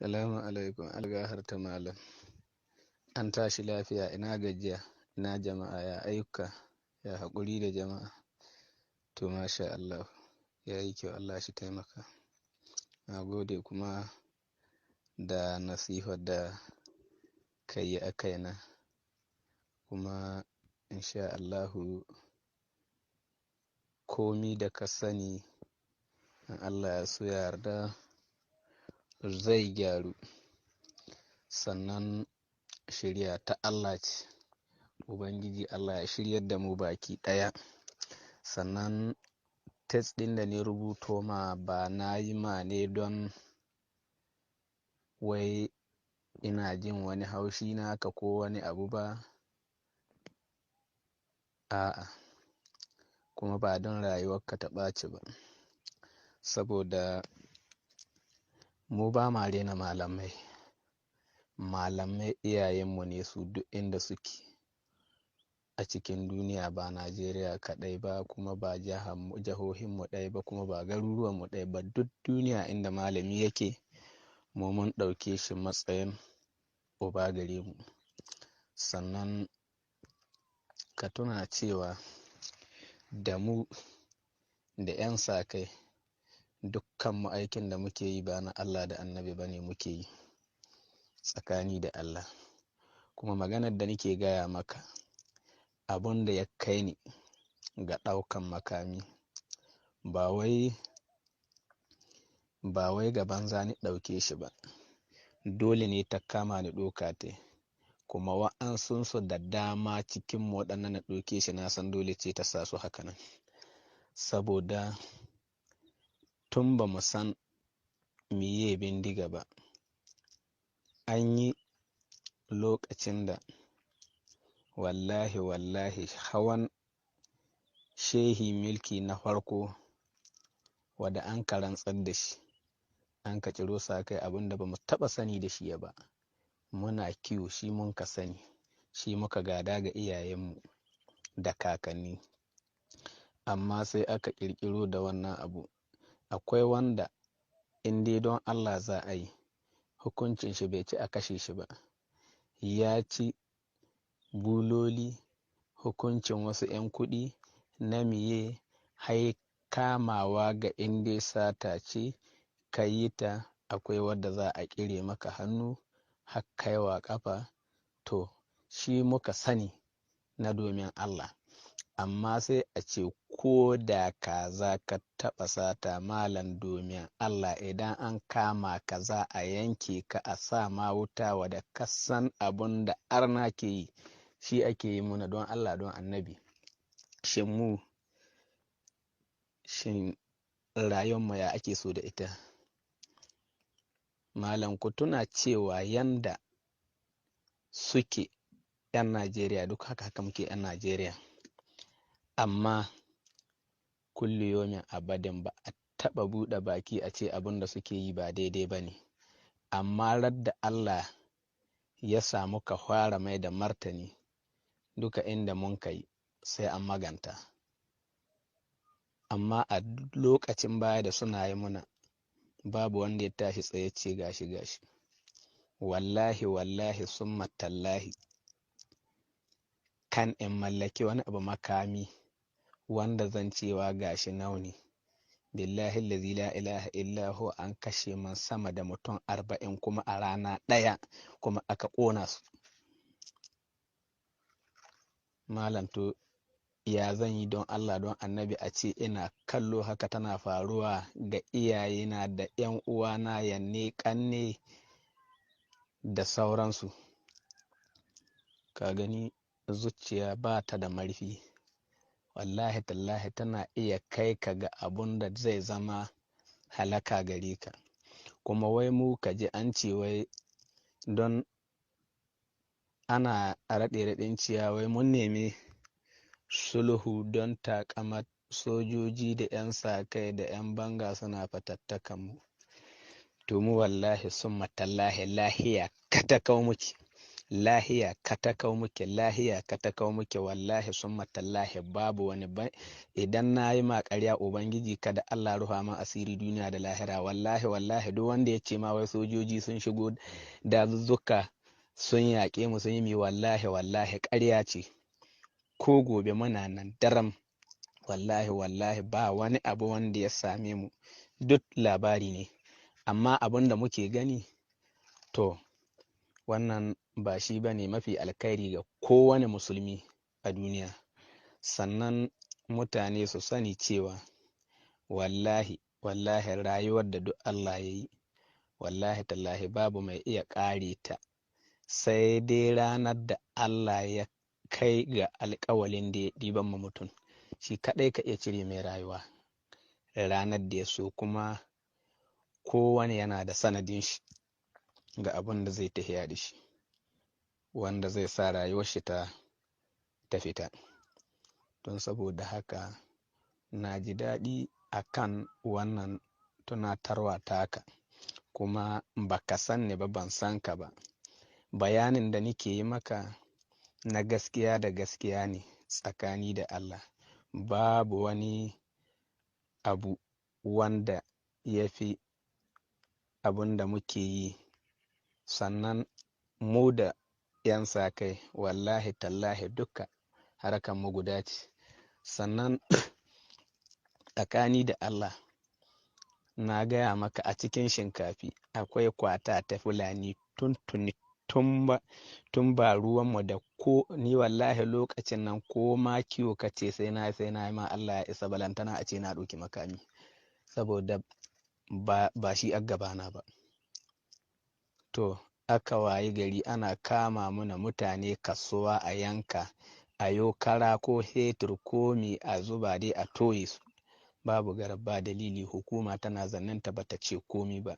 Salamu alaikum, algaharta malam. An tashi lafiya, ina gajiya, ina jama'a, ya ayyuka, ya haƙuri da jama'a. To masha Allah, ya yi kyau, Allah shi taimaka. Na gode kuma da nasihar da ka yi a kaina. Kuma insha Allahu komi da ka sani, in Allah ya so ya yarda zai gyaru. Sannan shirya ta Allah ce, Ubangiji Allah ya shiryar da mu baki ɗaya. Sannan test ɗin da ni rubuto ma ba na yi ma ne don wai ina jin wani haushi naka ko wani abu ba. A'a, kuma ba don rayuwarka ta ɓaci ba. Saboda mu ba ma rena malamai. Malamai iyayenmu ne su duk inda suke a cikin duniya, ba Najeriya kaɗai ba, kuma ba jihohinmu ɗaya ba, kuma ba garuruwanmu ɗaya ba. Duk duniya inda malami yake, mu mun ɗauke shi matsayin uba gare mu. Sannan ka tuna cewa da mu da 'yan sa-kai dukkanmu aikin da muke yi ba na Allah da Annabi ba ne muke yi, tsakani da Allah. Kuma maganar da nake gaya maka, abun da ya kai ni ga ɗaukan makami ba wai ga banza ni ɗauke shi ba, dole ne ta kama ni ɗoka ta. Kuma wa'ansunsu da dama cikin waɗannan na ɗauke shi, na san dole ce ta sa su haka nan. Saboda tun ba mu san miye bindiga ba, an yi lokacin da wallahi hawan shehi milki na farko wadda an ka rantsar da shi, an ka ciro sa-kai, abin da ba mu taɓa sani da shi ba. Muna kiwo, shi mun ka sani, shi muka gada ga iyayenmu da kakanni. Amma sai aka ƙirƙiro da wannan abu. Akwai wanda in dai don Allah za a yi, hukuncin shi bai ci a kashe shi ba. Ya ci buloli, hukuncin wasu 'yan kuɗi na miye, hai kamawa ga in dai sata ce ka yi ta, akwai wadda za a ƙire maka hannu har kaiwa ƙafa. To shi muka sani na domin Allah. Amma sai a ce ko da kaza ka taɓa sata malam, domin Allah, idan an kama ka za a yanke ka, a sa ma wuta wadda ka san abun da arna ke yi, shi ake yi muna don Allah don Annabi. Shin rayuwarmu ya ake so da ita? Malam, ku tuna cewa yanda suke 'yan Najeriya, duk haka muke 'yan Najeriya. Amma kulli yomin abadin ba a taɓa buɗe baki a ce abin da suke yi ba daidai ba ne. Amma radda Allah ya samu ka fara mai da martani, duka inda mun kai sai an maganta. Amma a lokacin baya da suna yi muna, babu wanda ya tashi tsaye ce gashi. Wallahi summa tallahi, kan in mallaki wani abu makami wanda zan cewa gashi nauni, billahi allazi la ilaha illa huwa, an kashe man sama da mutum 40 kuma a rana ɗaya, kuma aka ƙona su. Malam, to ya zan yi don Allah don Annabi a ce ina kallo haka tana faruwa ga iyayena da 'yan uwana, yanne, ƙanne da sauransu? Ka gani zuciya ba ta da marfi. Wallahi tallahi tana iya kai ka ga abun da zai zama halaka gare ka. Kuma wai mu ka ji an ce wai don ana raɗe-raɗin ciya wai mun nemi sulhu don taƙamar sojoji da 'yan sa-kai da 'yan banga suna fatattakan mu. To mu wallahi summa tallahi lahiya katakau muke. lahiya katakau muke, lahiya katakau muke, wallahi summa tallahi babu wani ba. Idan na yi ma ƙarya ubangiji kada Allah ruha min asiri duniya da lahira, wallahi wallahi duk wanda ya ce ma wai sojoji sun shigo dazuzzuka sun yaƙe mu sun yi mi, wallahi wallahi ƙarya ce. Ko gobe muna nan daram, wallahi wallahi ba wani abu wanda ya same mu, duk labari ne. Amma abin da muke gani to wannan ba shi ba ne mafi alkhairi ga kowane musulmi a duniya. Sannan mutane su sani cewa wallahi wallahi rayuwar da duk Allah ya yi, wallahi tallahi babu mai iya ƙare ta, sai dai ranar da Allah ya kai ga alƙawalin da ya ɗiban ma mutum, shi kaɗai ka iya cire mai rayuwa ranar da ya so. Kuma kowane yana da sanadin shi ga abin da zai tafiya da shi, wanda zai sa rayuwar shi ta fita. Don saboda haka na ji daɗi akan wannan tunatarwa taka, kuma baka san ni ba, ban san ka ba. Bayanin da nike yi maka na gaskiya da gaskiya ne tsakani da Allah. Babu wani abu wanda ya fi abun da muke yi. Sannan mu da 'yan sa kai wallahi tallahi duka harkan mu guda ce. Sannan tsakani da Allah na gaya maka a cikin shinkafi akwai kwata ta Fulani tuntuni, tun ba ruwanmu da ko ni wallahi lokacin nan ko ma kiwo ka ce sai na yi ma Allah ya isa, balantana a ce na ɗauki makami, saboda ba shi a gabana ba. To aka wayi gari ana kama mana mutane kasuwa a yanka, a yo kara ko hetur ko mi a zuba dai a toye su, babu garba dalili. Hukuma tana zannenta bata ce komi ba.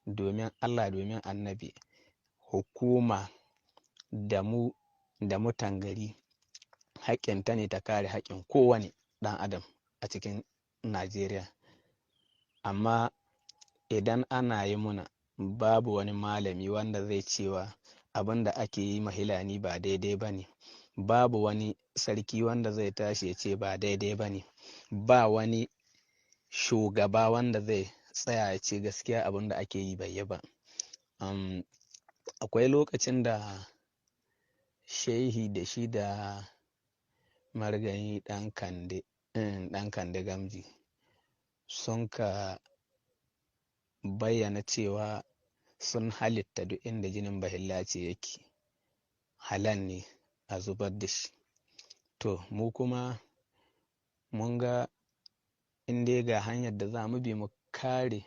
Domin Allah domin annabi, hukuma da mutan gari haƙƙinta ne ta kare haƙƙin kowane ɗan adam a cikin Najeriya. Amma idan ana yi muna, babu wani malami wanda zai cewa abin da ake yi ma Hilani ba daidai ba ne. Babu wani sarki wanda zai tashi ya ce ba daidai ba ne. Ba wani shugaba wanda zai tsaya ya ce gaskiya abin da ake yi bai yi ba. Akwai lokacin da shehi da shi da marigayi ɗan kande gamji sun ka bayyana cewa sun halitta duk inda jinin bahillaci yake halal ne a zubar da shi. To mu kuma mun ga in dai ga hanyar da za mu bi mu kare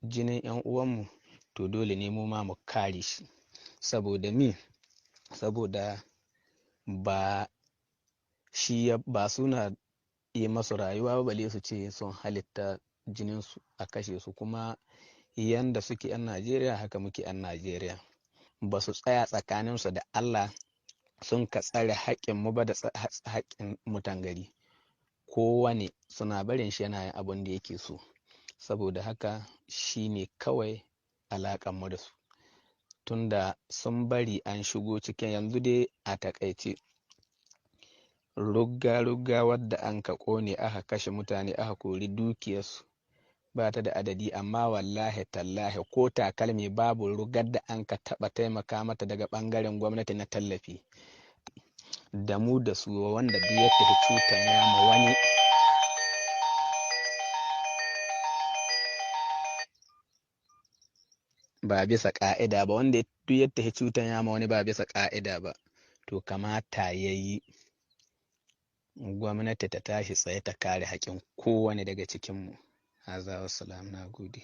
jinin 'yan uwanmu, to dole ne mu ma mu kare shi. Saboda mi? Saboda ba suna yi masu rayuwa ba, bale su ce sun halitta jininsu a kashe su. Kuma yanda suke 'yan Najeriya haka muke 'yan Najeriya. Ba su tsaya tsakaninsu da Allah sun ka tsare haƙƙin mu ba da haƙƙin mutan gari. Kowane suna barin shi yana yin abin da yake so. Saboda haka shi ne kawai alaƙar mu da su. Tunda sun bari an shigo cikin, yanzu dai a taƙaice rugga wadda an ka ƙone aka kashe mutane aka kori dukiyarsu ba ta da adadi. Amma wallahi tallahi ko takalmi babu rugar da an ka taɓa taimaka mata daga ɓangaren gwamnati na tallafi. Da mu da su wanda duk ya tafi cutan ma wani ba bisa ƙa'ida ba, wanda duk ya tafi cutan ma wani ba bisa ƙa'ida ba, to kamata ya yi gwamnati ta tashi tsaye ta kare haƙƙin kowane daga cikinmu. Haza wassalam, na gode.